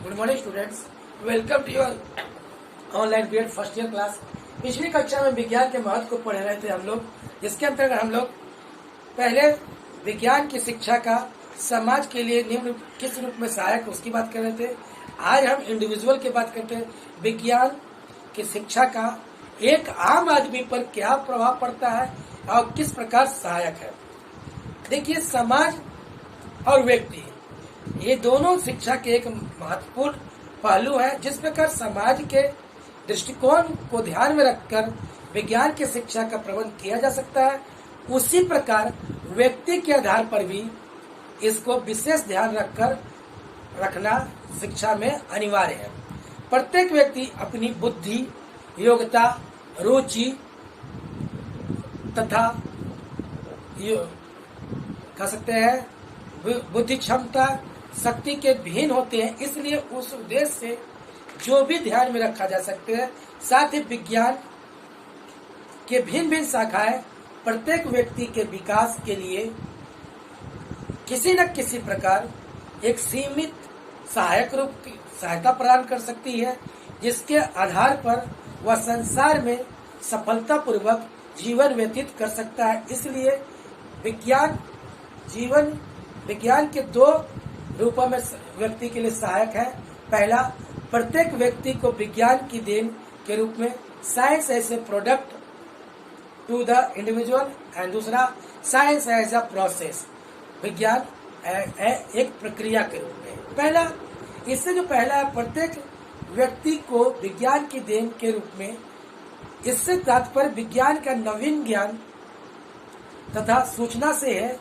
Good morning students, welcome to your online BEd first year class. पिछली कक्षा में विज्ञान के महत्व को पढ़ रहे थे हम लोग, जिसके अंतर्गत हम लोग पहले विज्ञान की शिक्षा का समाज के लिए निम्न किस रूप में सहायक उसकी बात कर रहे थे। आज हम इंडिविजुअल की बात करते हैं। विज्ञान की शिक्षा का एक आम आदमी पर क्या प्रभाव पड़ता है और किस प्रकार सहायक है। देखिए, समाज और व्यक्ति ये दोनों शिक्षा के एक महत्वपूर्ण पहलू है। जिस प्रकार समाज के दृष्टिकोण को ध्यान में रखकर विज्ञान की शिक्षा का प्रबंध किया जा सकता है, उसी प्रकार व्यक्ति के आधार पर भी इसको विशेष ध्यान रखना शिक्षा में अनिवार्य है। प्रत्येक व्यक्ति अपनी बुद्धि, योग्यता, रुचि तथा कह सकते हैं बुद्धि क्षमता, शक्ति के भिन्न होते हैं। इसलिए उस उद्देश्य से जो भी ध्यान में रखा जा सकते हैं। साथ ही विज्ञान के भिन्न भिन्न शाखाएं प्रत्येक व्यक्ति के विकास के लिए किसी न किसी प्रकार एक सीमित सहायक रूप की सहायता प्रदान कर सकती है, जिसके आधार पर वह संसार में सफलतापूर्वक जीवन व्यतीत कर सकता है। इसलिए विज्ञान के दो रूपों में व्यक्ति के लिए सहायक है। पहला, प्रत्येक व्यक्ति को विज्ञान की देन के रूप में science as a product to the individual, and दूसरा साइंस एज अ प्रोसेस, विज्ञान एक प्रक्रिया के रूप में। पहला, इससे जो पहला है प्रत्येक व्यक्ति को विज्ञान की देन के रूप में, इससे तात्पर्य विज्ञान का नवीन ज्ञान तथा सूचना से है।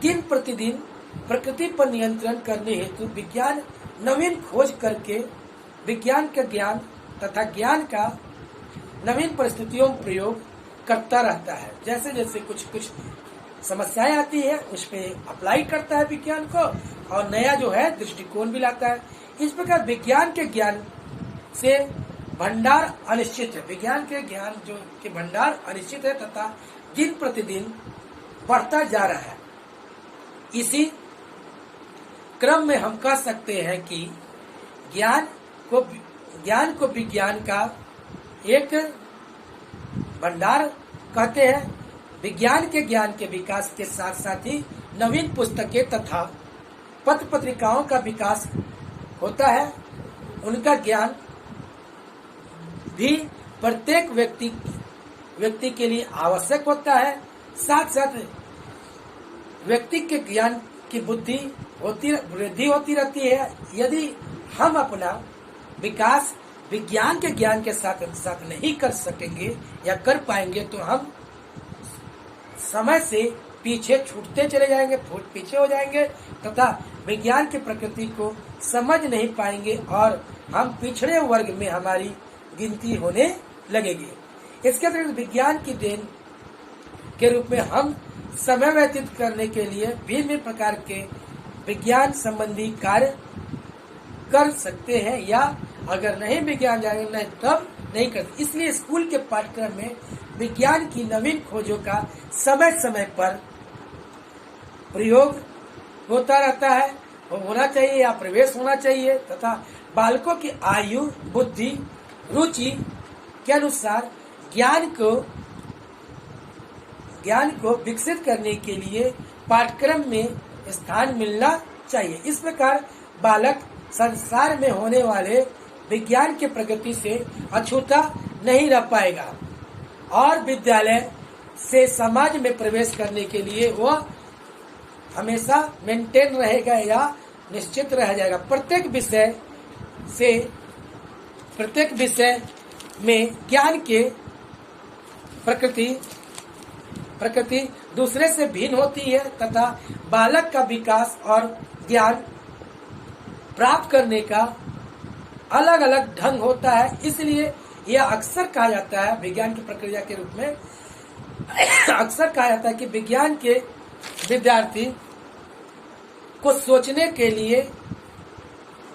दिन प्रतिदिन प्रकृति पर नियंत्रण करने हेतु विज्ञान नवीन खोज करके विज्ञान का ज्ञान तथा ज्ञान का नवीन परिस्थितियों में प्रयोग करता रहता है। जैसे जैसे कुछ समस्याएं आती है, उस पे अप्लाई करता है विज्ञान को, और नया जो है दृष्टिकोण भी लाता है। इस प्रकार विज्ञान के ज्ञान से भंडार अनिश्चित है। विज्ञान के ज्ञान जो के भंडार अनिश्चित है तथा दिन प्रतिदिन बढ़ता जा रहा है। इसी क्रम में हम कह सकते हैं कि ज्ञान को विज्ञान का एक भंडार कहते हैं। विज्ञान के ज्ञान के विकास के साथ साथ ही नवीन पुस्तकें तथा पत्र पत्रिकाओं का विकास होता है। उनका ज्ञान भी प्रत्येक व्यक्ति के लिए आवश्यक होता है। साथ साथ व्यक्ति के ज्ञान की वृद्धि होती रहती है। यदि हम अपना विकास विज्ञान के ज्ञान के साथ नहीं कर सकेंगे या कर पाएंगे, तो हम समय से पीछे छूटते चले जाएंगे, पीछे हो जाएंगे तथा विज्ञान की प्रकृति को समझ नहीं पाएंगे और हम पिछड़े वर्ग में हमारी गिनती होने लगेगी। इसके अतिरिक्त विज्ञान की देन के रूप में हम समय व्यतीत करने के लिए भिन्न प्रकार के विज्ञान संबंधी कार्य कर सकते हैं, या अगर नहीं विज्ञान जानेंगे तब नहीं करते। इसलिए स्कूल के पाठ्यक्रम में विज्ञान की नवीन खोजों का समय समय पर प्रयोग होता रहता है, होना चाहिए या प्रवेश होना चाहिए, तथा बालकों की आयु, बुद्धि, रुचि के अनुसार ज्ञान को विकसित करने के लिए पाठ्यक्रम में स्थान मिलना चाहिए। इस प्रकार बालक संसार में होने वाले विज्ञान की प्रगति से अछूता नहीं रह पाएगा और विद्यालय से समाज में प्रवेश करने के लिए वह हमेशा मेंटेन रहेगा या निश्चित रह जाएगा। प्रत्येक विषय में ज्ञान के प्रकृति दूसरे से भिन्न होती है तथा बालक का विकास और ज्ञान प्राप्त करने का अलग अलग ढंग होता है। इसलिए यह अक्सर कहा जाता है, विज्ञान की प्रक्रिया के रूप में अक्सर कहा जाता है कि विज्ञान के विद्यार्थी को सोचने के लिए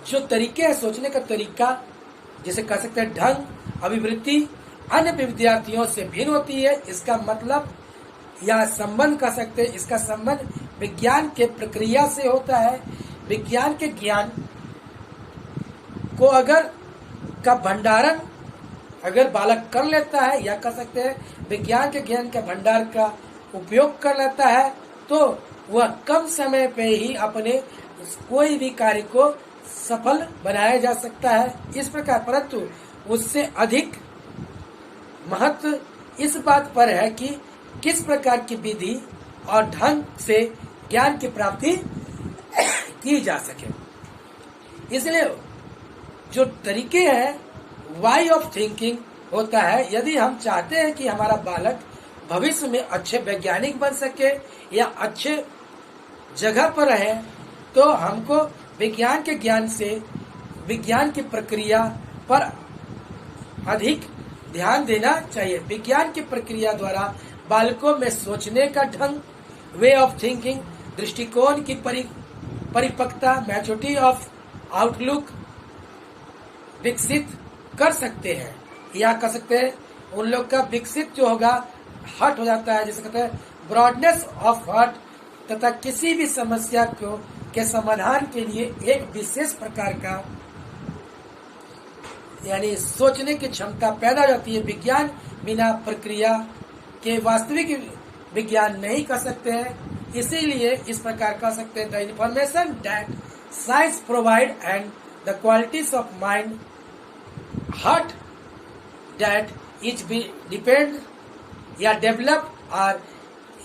जो तरीके है, सोचने का तरीका जिसे कह सकते हैं ढंग, अभिवृत्ति अन्य विद्यार्थियों से भिन्न होती है। इसका मतलब या संबंध कह सकते हैं, इसका संबंध विज्ञान के प्रक्रिया से होता है। विज्ञान के ज्ञान को अगर का भंडारण अगर बालक कर लेता है, या कर सकते हैं विज्ञान के ज्ञान के भंडार का उपयोग कर लेता है, तो वह कम समय पे ही अपने कोई भी कार्य को सफल बनाया जा सकता है। इस प्रकार, परंतु उससे अधिक महत्व इस बात पर है कि किस प्रकार की विधि और ढंग से ज्ञान की प्राप्ति की जा सके। इसलिए जो तरीके हैं, वाई ऑफ थिंकिंग होता है। यदि हम चाहते हैं कि हमारा बालक भविष्य में अच्छे वैज्ञानिक बन सके या अच्छे जगह पर रहे, तो हमको विज्ञान के ज्ञान से विज्ञान की प्रक्रिया पर अधिक ध्यान देना चाहिए। विज्ञान की प्रक्रिया द्वारा बालकों में सोचने का ढंग, वे ऑफ थिंकिंग, दृष्टिकोण की परिपक्वता, मैच्योरिटी ऑफ आउटलुक विकसित कर सकते हैं, या कर सकते हैं उन लोग का विकसित जो होगा हार्ट हो जाता है, जिसे कहते हैं ब्रॉडनेस ऑफ हार्ट, तथा किसी भी समस्या को के समाधान के लिए एक विशेष प्रकार का यानी सोचने की क्षमता पैदा हो जाती है। विज्ञान बिना प्रक्रिया के वास्तविक विज्ञान नहीं कर सकते हैं। इसीलिए इस प्रकार कर सकते हैं, the information that science provide and the qualities of mind heart that each be depend या develop are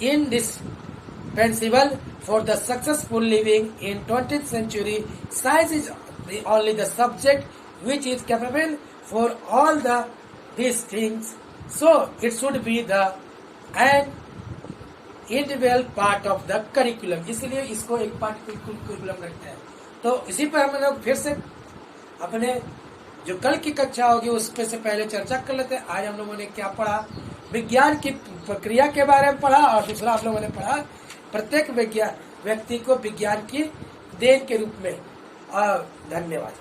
indispensable for the successful living in 20th century. Science is only the subject which is capable for all these things, so it should be an integral part of the curriculum. इसलिए इसको एक part curriculum रखते हैं। तो इसी पर हम लोग फिर से अपने जो कल की कक्षा होगी उस पे से पहले चर्चा कर लेते हैं। आज हम लोगों ने क्या पढ़ा, विज्ञान की प्रक्रिया के बारे में पढ़ा, और दूसरा आप लोगों ने पढ़ा प्रत्येक व्यक्ति को विज्ञान की देन के रूप में। धन्यवाद।